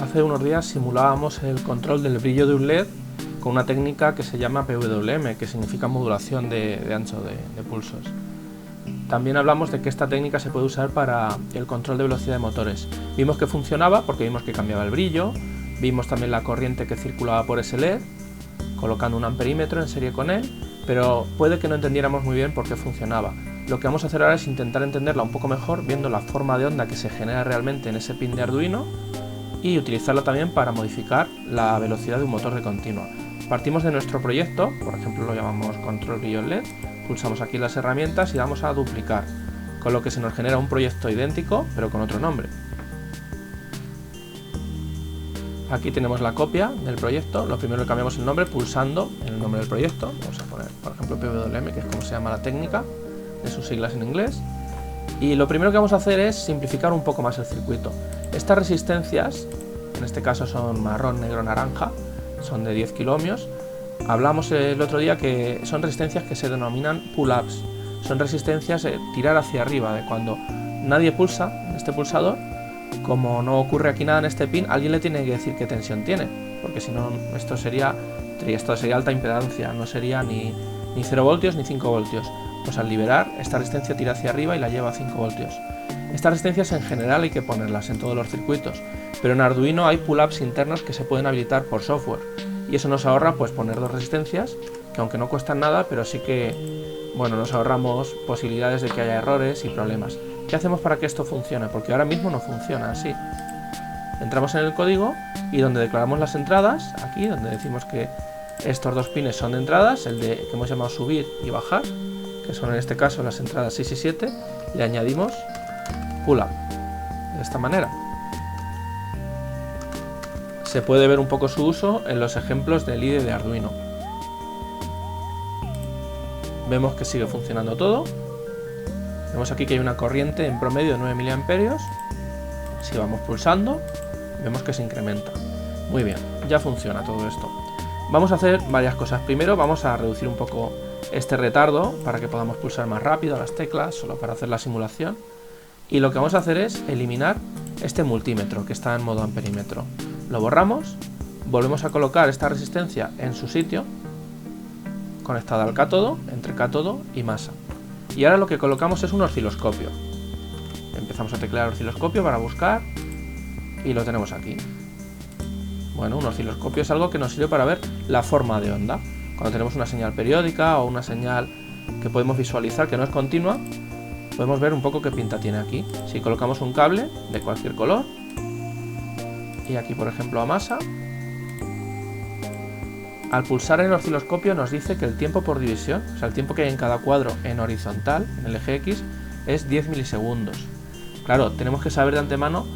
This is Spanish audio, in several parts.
Hace unos días simulábamos el control del brillo de un LED con una técnica que se llama PWM, que significa modulación de ancho de pulsos. También hablamos de que esta técnica se puede usar para el control de velocidad de motores. Vimos que funcionaba porque vimos que cambiaba el brillo, vimos también la corriente que circulaba por ese LED, colocando un amperímetro en serie con él, pero puede que no entendiéramos muy bien por qué funcionaba. Lo que vamos a hacer ahora es intentar entenderla un poco mejor viendo la forma de onda que se genera realmente en ese pin de Arduino y utilizarla también para modificar la velocidad de un motor de continua. Partimos de nuestro proyecto, por ejemplo lo llamamos control brillo LED, pulsamos aquí las herramientas y damos a duplicar, con lo que se nos genera un proyecto idéntico pero con otro nombre. Aquí tenemos la copia del proyecto. Lo primero que cambiamos el nombre pulsando en el nombre del proyecto. Vamos a poner, por ejemplo, PWM, que es como se llama la técnica, de sus siglas en inglés. Y lo primero que vamos a hacer es simplificar un poco más el circuito. Estas resistencias, en este caso son marrón, negro, naranja, son de 10 kiloohmios. Hablamos el otro día que son resistencias que se denominan pull-ups. Son resistencias de tirar hacia arriba, de cuando nadie pulsa en este pulsador. Como no ocurre aquí nada en este pin, alguien le tiene que decir qué tensión tiene, porque si no esto sería alta impedancia, no sería ni 0 voltios ni 5 voltios. Pues al liberar, esta resistencia tira hacia arriba y la lleva a 5 voltios. Estas resistencias en general hay que ponerlas en todos los circuitos, pero en Arduino hay pull-ups internos que se pueden habilitar por software, y eso nos ahorra pues poner dos resistencias, que aunque no cuestan nada, pero sí que nos ahorramos posibilidades de que haya errores y problemas. ¿Qué hacemos para que esto funcione? Porque ahora mismo no funciona así. Entramos en el código y donde declaramos las entradas, aquí donde decimos que estos dos pines son de entradas, el de que hemos llamado subir y bajar, que son en este caso las entradas 6 y 7, le añadimos pull up, de esta manera. Se puede ver un poco su uso en los ejemplos del IDE de Arduino. Vemos que sigue funcionando todo. Vemos aquí que hay una corriente en promedio de 9 mA. Si vamos pulsando, vemos que se incrementa. Muy bien, ya funciona todo esto. Vamos a hacer varias cosas. Primero vamos a reducir un poco este retardo para que podamos pulsar más rápido las teclas, solo para hacer la simulación. Y lo que vamos a hacer es eliminar este multímetro que está en modo amperímetro. Lo borramos, volvemos a colocar esta resistencia en su sitio, conectada al cátodo, entre cátodo y masa. Y ahora lo que colocamos es un osciloscopio. Empezamos a teclear osciloscopio para buscar y lo tenemos aquí. Bueno, un osciloscopio es algo que nos sirve para ver la forma de onda. Cuando tenemos una señal periódica o una señal que podemos visualizar que no es continua, podemos ver un poco qué pinta tiene aquí. Si colocamos un cable de cualquier color y aquí por ejemplo a masa, al pulsar el osciloscopio nos dice que el tiempo por división, o sea el tiempo que hay en cada cuadro en horizontal, en el eje X, es 10 milisegundos. Claro, tenemos que saber de antemano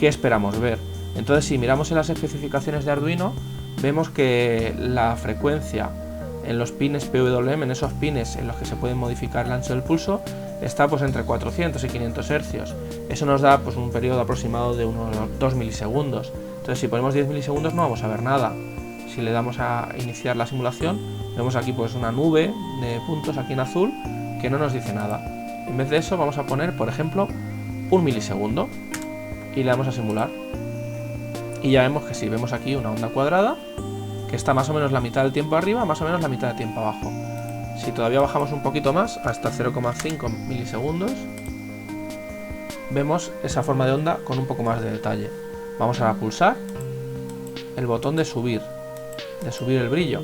qué esperamos ver. Entonces si miramos en las especificaciones de Arduino, vemos que la frecuencia en los pines PWM, en esos pines en los que se puede modificar el ancho del pulso, está pues entre 400 y 500 Hz. Eso nos da pues un periodo aproximado de unos 2 milisegundos. Entonces si ponemos 10 milisegundos no vamos a ver nada. Si le damos a iniciar la simulación, vemos aquí pues una nube de puntos aquí en azul que no nos dice nada. En vez de eso vamos a poner, por ejemplo, 1 milisegundo y le damos a simular. Y ya vemos que sí, vemos aquí una onda cuadrada que está más o menos la mitad del tiempo arriba, más o menos la mitad del tiempo abajo. Si todavía bajamos un poquito más, hasta 0,5 milisegundos, vemos esa forma de onda con un poco más de detalle. Vamos a pulsar el botón de subir el brillo.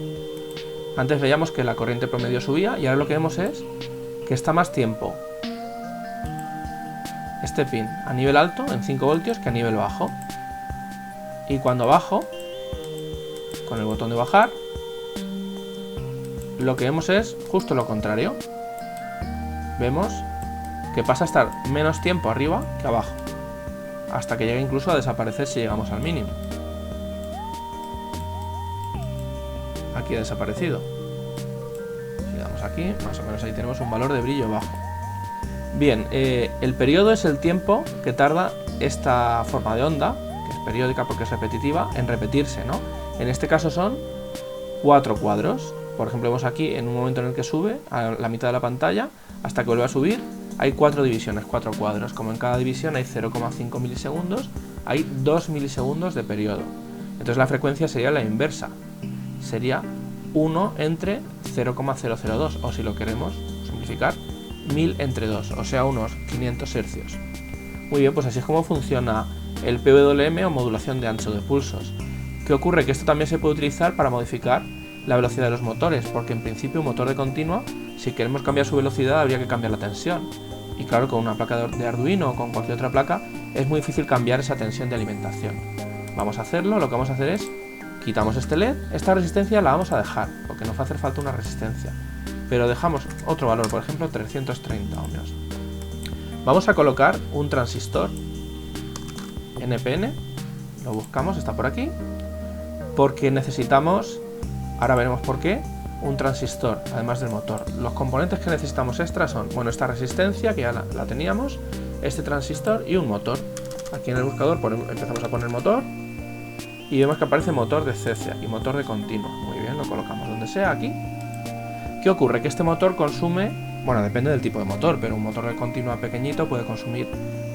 Antes veíamos que la corriente promedio subía y ahora lo que vemos es que está más tiempo este pin a nivel alto, en 5 voltios, que a nivel bajo. Y cuando bajo, con el botón de bajar, lo que vemos es justo lo contrario. Vemos que pasa a estar menos tiempo arriba que abajo, hasta que llega incluso a desaparecer si llegamos al mínimo. Aquí ha desaparecido. Si le damos aquí, más o menos ahí tenemos un valor de brillo bajo. Bien, el periodo es el tiempo que tarda esta forma de onda, que es periódica porque es repetitiva, en repetirse, ¿no? En este caso son 4 cuadros. Por ejemplo, vemos aquí en un momento en el que sube a la mitad de la pantalla, hasta que vuelve a subir, hay 4 divisiones, 4 cuadros. Como en cada división hay 0,5 milisegundos, hay 2 milisegundos de periodo. Entonces la frecuencia sería la inversa, sería 1 entre 0,002, o si lo queremos simplificar, 1000 entre 2, o sea, unos 500 hercios. Muy bien, pues así es como funciona el PWM o modulación de ancho de pulsos. ¿Qué ocurre? Que esto también se puede utilizar para modificar la velocidad de los motores, porque en principio un motor de continua, si queremos cambiar su velocidad, habría que cambiar la tensión. Y claro, con una placa de Arduino o con cualquier otra placa, es muy difícil cambiar esa tensión de alimentación. Vamos a hacerlo, lo que vamos a hacer es, quitamos este LED, esta resistencia la vamos a dejar, porque nos va a hacer falta una resistencia. Pero dejamos otro valor, por ejemplo 330 ohmios. Vamos a colocar un transistor NPN, lo buscamos, está por aquí, porque necesitamos, ahora veremos por qué, un transistor, además del motor. Los componentes que necesitamos extra son, bueno, esta resistencia, que ya la teníamos, este transistor y un motor. Aquí en el buscador empezamos a poner motor y vemos que aparece motor de cese y motor de continua. Muy bien, lo colocamos donde sea, aquí. ¿Qué ocurre? Que este motor consume, bueno, depende del tipo de motor, pero un motor de continua pequeñito puede consumir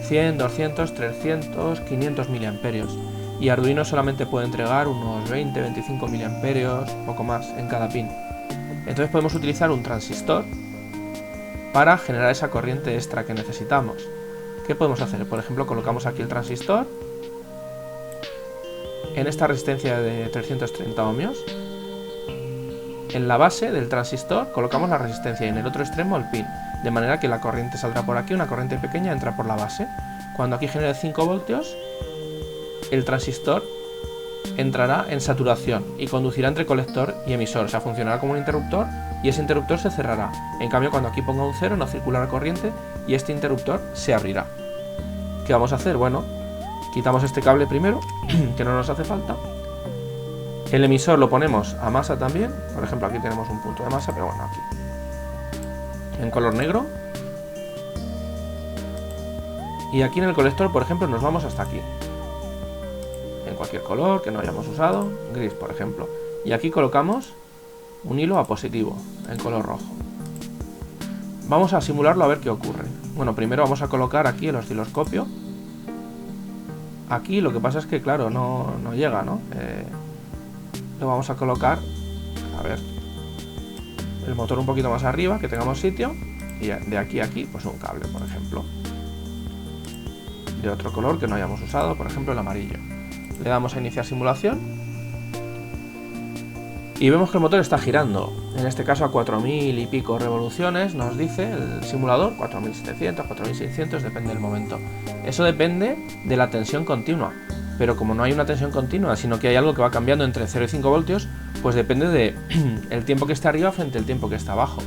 100, 200, 300, 500 miliamperios. Y Arduino solamente puede entregar unos 20, 25 miliamperios, poco más, en cada pin. Entonces podemos utilizar un transistor para generar esa corriente extra que necesitamos. ¿Qué podemos hacer? Por ejemplo, colocamos aquí el transistor en esta resistencia de 330 ohmios. En la base del transistor colocamos la resistencia y en el otro extremo el pin, de manera que la corriente saldrá por aquí, una corriente pequeña entra por la base. Cuando aquí genere 5 voltios, el transistor entrará en saturación y conducirá entre colector y emisor, o sea, funcionará como un interruptor y ese interruptor se cerrará. En cambio, cuando aquí ponga un 0 no circulará corriente y este interruptor se abrirá. ¿Qué vamos a hacer? Bueno, quitamos este cable primero, que no nos hace falta. El emisor lo ponemos a masa también, por ejemplo aquí tenemos un punto de masa, pero bueno, aquí en color negro. Y aquí en el colector, por ejemplo, nos vamos hasta aquí. En cualquier color que no hayamos usado, gris por ejemplo. Y aquí colocamos un hilo a positivo, en color rojo. Vamos a simularlo a ver qué ocurre. Bueno, primero vamos a colocar aquí el osciloscopio. Aquí lo que pasa es que, claro, no llega, ¿no? Lo vamos a colocar, a ver, el motor un poquito más arriba, que tengamos sitio. Y de aquí a aquí, pues un cable, por ejemplo. De otro color que no hayamos usado, por ejemplo el amarillo. Le damos a iniciar simulación y vemos que el motor está girando, en este caso a 4000 y pico revoluciones, nos dice el simulador, 4700, 4600, depende del momento. Eso depende de la tensión continua, pero como no hay una tensión continua, sino que hay algo que va cambiando entre 0 y 5 voltios, pues depende de el tiempo que esté arriba frente al tiempo que está abajo.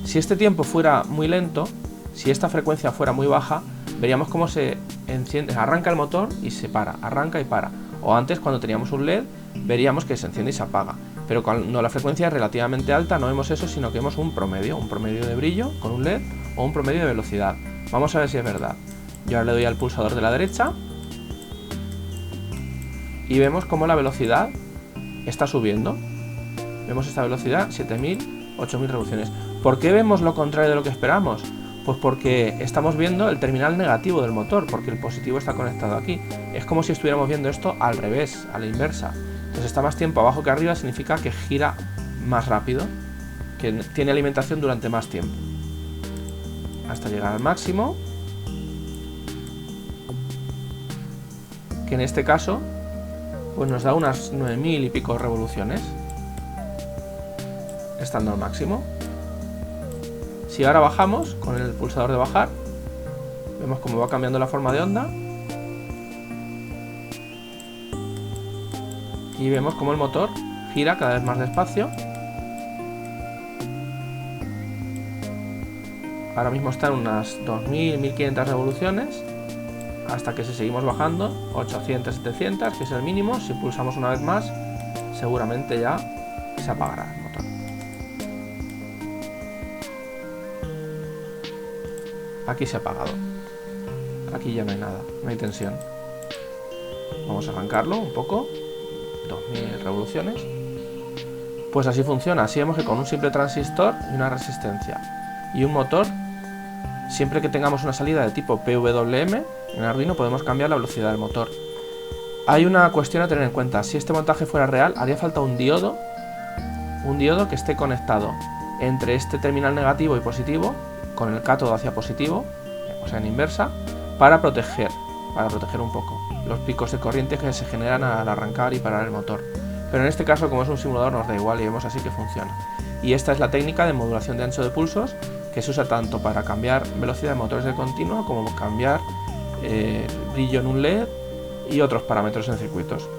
Si este tiempo fuera muy lento, si esta frecuencia fuera muy baja, veríamos cómo se enciende, arranca el motor y se para, arranca y para. O antes, cuando teníamos un LED, veríamos que se enciende y se apaga. Pero cuando la frecuencia es relativamente alta, no vemos eso, sino que vemos un promedio de brillo con un LED o un promedio de velocidad. Vamos a ver si es verdad. Yo ahora le doy al pulsador de la derecha y vemos cómo la velocidad está subiendo. Vemos esta velocidad, 7000, 8000 revoluciones. ¿Por qué vemos lo contrario de lo que esperamos? Pues porque estamos viendo el terminal negativo del motor, porque el positivo está conectado aquí. Es como si estuviéramos viendo esto al revés, a la inversa. Entonces está más tiempo abajo que arriba, significa que gira más rápido, que tiene alimentación durante más tiempo. Hasta llegar al máximo, que en este caso pues nos da unas 9000 y pico revoluciones, estando al máximo. Si ahora bajamos con el pulsador de bajar, vemos cómo va cambiando la forma de onda y vemos cómo el motor gira cada vez más despacio. Ahora mismo está en unas 2000, 1500 revoluciones, hasta que si seguimos bajando, 800, 700, que es el mínimo. Si pulsamos una vez más, seguramente ya se apagará el motor. Aquí se ha apagado. Aquí ya no hay nada, no hay tensión. Vamos a arrancarlo un poco. 2000 revoluciones. Pues así funciona. Así vemos que con un simple transistor y una resistencia y un motor, siempre que tengamos una salida de tipo PWM en Arduino, podemos cambiar la velocidad del motor. Hay una cuestión a tener en cuenta. Si este montaje fuera real, haría falta un diodo que esté conectado entre este terminal negativo y positivo, con el cátodo hacia positivo, o sea en inversa, para proteger un poco los picos de corriente que se generan al arrancar y parar el motor. Pero en este caso, como es un simulador, nos da igual y vemos así que funciona. Y esta es la técnica de modulación de ancho de pulsos, que se usa tanto para cambiar velocidad de motores de continuo como cambiar brillo en un LED y otros parámetros en circuitos.